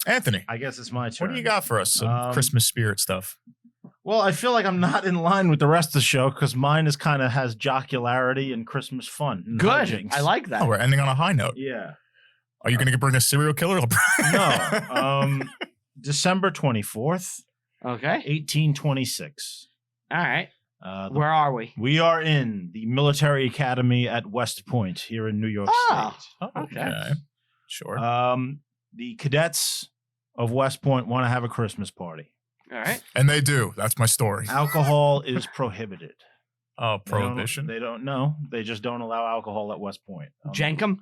Anthony, I guess it's my turn. what do you got for us? Some Christmas spirit stuff. Well, I feel like I'm not in line with the rest of the show because mine is kind of has jocularity and Christmas fun. And Good. hijinks. I like that. Oh, we're ending on a high note. Yeah. Are you going to bring a serial killer? No. December 24th, Okay. 1826. All right. Where are we? We are in the military academy at West Point here in New York State. Oh, okay. Sure. The cadets of West Point want to have a Christmas party. All right. And they do. That's my story. Alcohol is prohibited. Oh, prohibition? They don't know. They just don't allow alcohol at West Point. Jankum?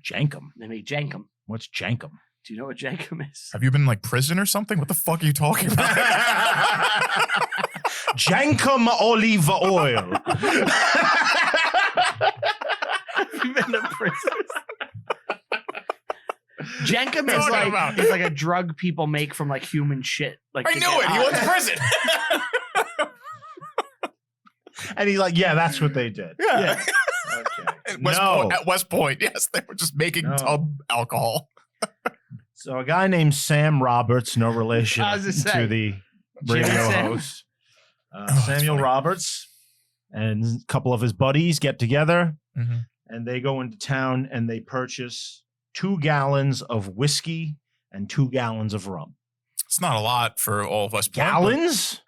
Jankum? They make Jankum. What's Jankum? Do you know what Jankum is? Have you been in like prison or something? What the fuck are you talking about? Jankum olive oil. Have you been to prison? Jankum is like a drug people make from like human shit. Like I knew it. He went to prison. And he's like, yeah, that's what they did. Yeah. Okay. At West Point, yes, they were just making tub alcohol. So a guy named Sam Roberts, no relation to the radio host, Samuel Roberts, and a couple of his buddies get together, and they go into town and they purchase 2 gallons of whiskey and 2 gallons of rum. It's not a lot for all of West Point. Gallons?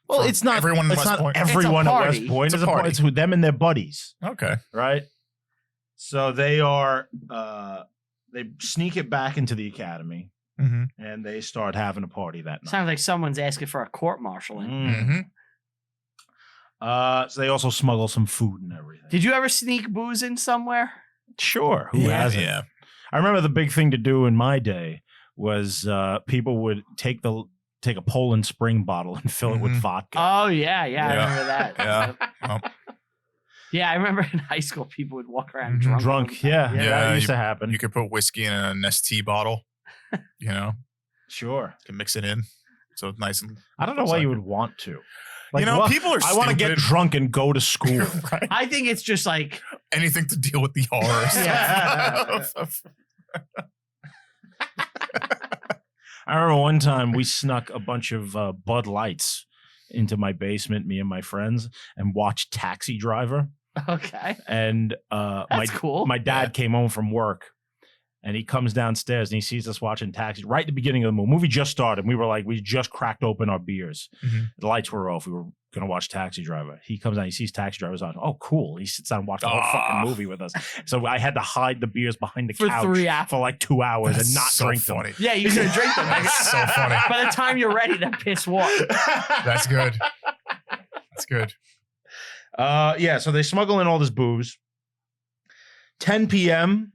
Well, it's not everyone in West Point. Everyone at West Point. It's a party. It's with them and their buddies. Okay. Right? So they are they sneak it back into the academy and they start having a party that night. Sounds like someone's asking for a court-martialing. So they also smuggle some food and everything. Did you ever sneak booze in somewhere? Sure. Who hasn't? Yeah. I remember the big thing to do in my day was people would take a Poland Spring bottle and fill it with vodka. Oh, yeah. I remember that. Yeah. Yeah, I remember in high school people would walk around drunk. Yeah, that used to happen. You could put whiskey in an Nestea bottle, you know? Sure. You can mix it in. So it's nice and... I don't know why you would want to. Like, people are stupid. I want to get drunk and go to school. Right? I think it's just like... anything to deal with the horrors. I remember one time we snuck a bunch of Bud Lights into my basement, me and my friends, and watched Taxi Driver. Okay. And That's cool. My dad came home from work and he comes downstairs and he sees us watching Taxi right at the beginning of the movie just started. We were like, we just cracked open our beers. The lights were off. We were going to watch Taxi Driver. He comes down, he sees Taxi Driver's on. Oh, cool. He sits down and watches the whole fucking movie with us. So I had to hide the beers behind the couch 3 hours. for like 2 hours and not drink them. Yeah, you could drink them. That's so funny. By the time you're ready, to piss water. That's good. That's good. So they smuggle in all this booze. 10 p.m.,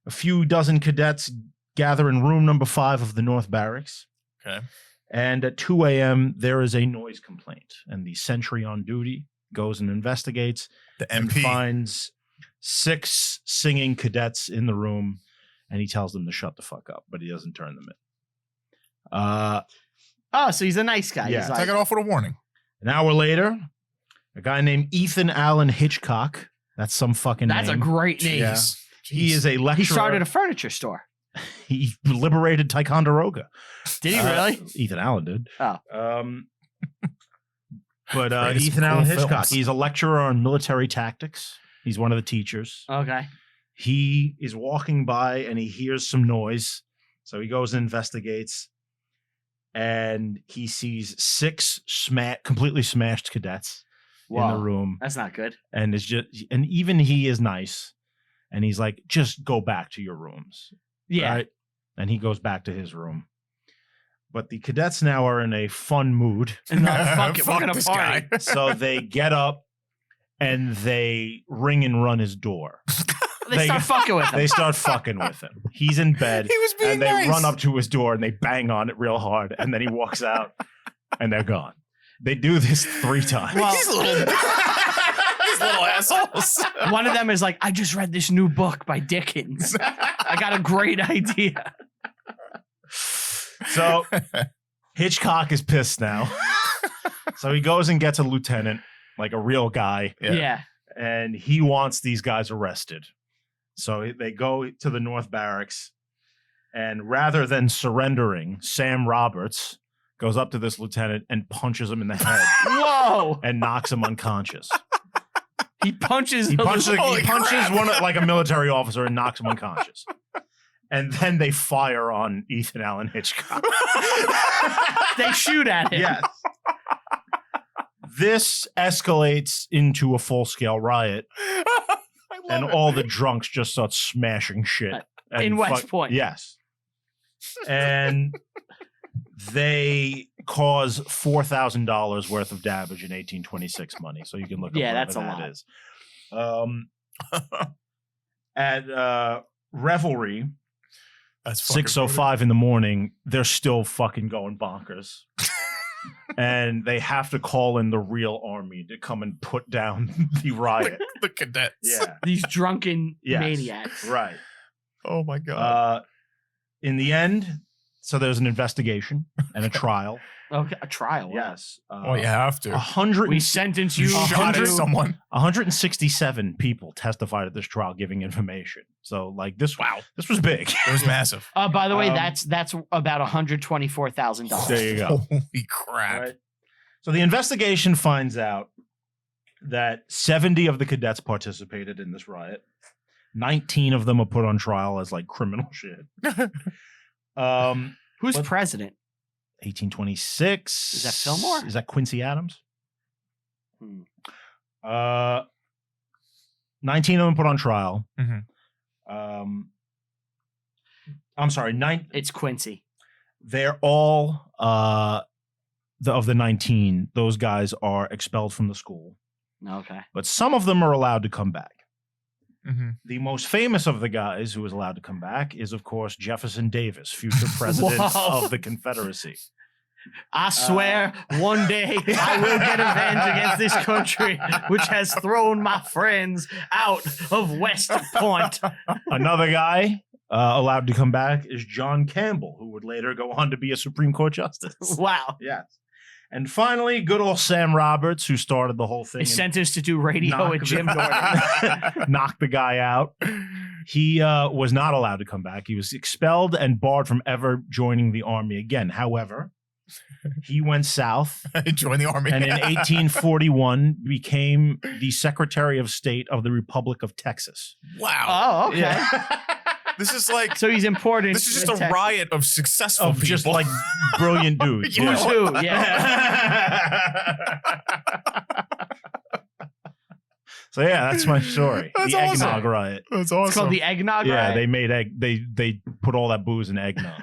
a few dozen cadets gather in room number 5 of the North Barracks. Okay. And at 2 a.m., there is a noise complaint. And the sentry on duty goes and investigates. The and MP finds 6 singing cadets in the room. And he tells them to shut the fuck up, but he doesn't turn them in. So he's a nice guy. Yeah. He's like, take it off with a warning. An hour later, a guy named Ethan Allen Hitchcock. That's some fucking name. That's a great name. Yeah. He is a lecturer. He started a furniture store. He liberated Ticonderoga. Did he really? Ethan Allen did. Oh. But Greatest Ethan cool Allen Hitchcock, films. he's a lecturer on military tactics. He's one of the teachers. Okay. He is walking by and he hears some noise. So he goes and investigates. And he sees 6 completely smashed cadets in the room. That's not good. And even he is nice. And he's like, just go back to your rooms. Yeah. Right? And he goes back to his room. But the cadets now are in a fun mood. And fuck it, we're going to party. So they get up and they ring and run his door. They start fucking with him. They start fucking with him. He's in bed. He was being and they nice. run up to his door and they bang on it real hard. And then he walks out and they're gone. They do this 3 times. Well, These little assholes. One of them is like, I just read this new book by Dickens. I got a great idea. So Hitchcock is pissed now. So he goes and gets a lieutenant, like a real guy. Yeah. And he wants these guys arrested. So they go to the North Barracks And rather than surrendering, Sam Roberts goes up to this lieutenant and punches him in the head. Whoa! And knocks him unconscious. He punches. He punches one like a military officer and knocks him unconscious. And then they fire on Ethan Allen Hitchcock. They shoot at him. Yes. This escalates into a full-scale riot, and all the drunks just start smashing shit. In West Point. Yes. And they cause $4,000 worth of damage in 1826 money. So you can look up that's a that lot. is. At Revelry, That's 6:05 in the morning, they're still fucking going bonkers. And they have to call in the real army to come and put down the riot. The cadets. Yeah. These drunken Yes. maniacs. Right. Oh my god. In the end, so there's an investigation and a trial. Okay, a trial. Yes. Well, you have to. 100. We sentence you. Shot at to- someone. 167 people testified at this trial giving information. So like this was big. It was massive. By the way, that's about $124,000. There you go. Holy crap. Right. So the investigation finds out that 70 of the cadets participated in this riot. 19 of them are put on trial as like criminal shit. Who's president? 1826. Is that Fillmore? Is that Quincy Adams? 19 of them put on trial. Mm-hmm. I'm sorry, It's Quincy. they're all of the 19, those guys are expelled from the school. Okay. But some of them are allowed to come back. Mm-hmm. The most famous of the guys who was allowed to come back is, of course, Jefferson Davis, future president Whoa. of the Confederacy. I swear one day I will get revenge against this country, which has thrown my friends out of West Point. Another guy allowed to come back is John Campbell, who would later go on to be a Supreme Court justice. Wow. Yes. And finally, good old Sam Roberts, who started the whole thing. He's sentenced to do radio with Jim Norton. Knocked the guy out. He was not allowed to come back. He was expelled and barred from ever joining the army again. However, he went south Join the army. and in 1841 became the Secretary of State of the Republic of Texas. Wow. Oh, okay. Yeah. This is like So he's important. this is just a riot of successful Of people. just like brilliant dudes. Yeah. Who's who? Yeah. So yeah, that's my story. That's the awesome. eggnog riot. That's It's called the eggnog. Yeah, Riot. they made egg. They put all that booze in eggnog.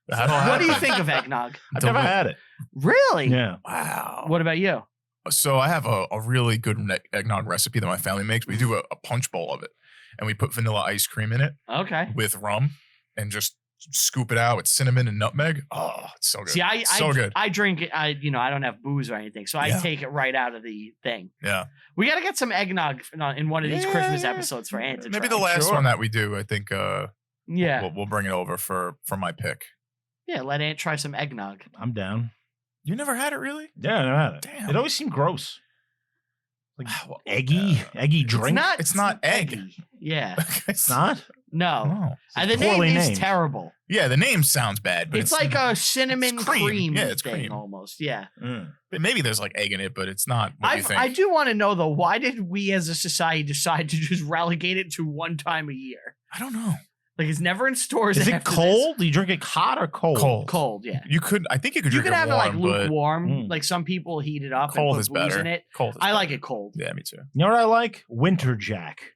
What do you think of eggnog? I've never had it. Really? Yeah. Wow. What about you? So I have a really good eggnog recipe that my family makes. We do a punch bowl of it, and we put vanilla ice cream in it Okay. with rum, and just scoop it out with cinnamon and nutmeg. Oh, it's so good. See, so good. I drink it. I don't have booze or anything, so I Yeah. take it right out of the thing. Yeah. We got to get some eggnog in one of these Yeah, Christmas yeah. episodes for Aunt to Maybe try. the last Sure. one that we do, I think Yeah. we'll bring it over for my pick. Yeah, let Aunt try some eggnog. I'm down. You never had it, really? Yeah, I never had it. Damn. It always seemed gross. Like Well, eggy drink. It's not egg. eggy. Yeah. It's not. No. No. And the name poorly is named. terrible. Yeah, the name sounds bad, but It's like a cinnamon it's cream. cream. Yeah, it's thing cream. almost. Yeah. but maybe there's like egg in it, but it's not what you think. I do want to know though, why did we as a society decide to just relegate it to one time a year? I don't know. Like it's never in stores. Is it after cold? Do you drink it hot or cold? Cold. This. Cold, yeah. I think you could You drink can have it it warm, like but lukewarm. Like some people heat it up cold and is put booze better. in it. Cold is I like better. it cold. Yeah, me too. You know what I like? Winter Jack.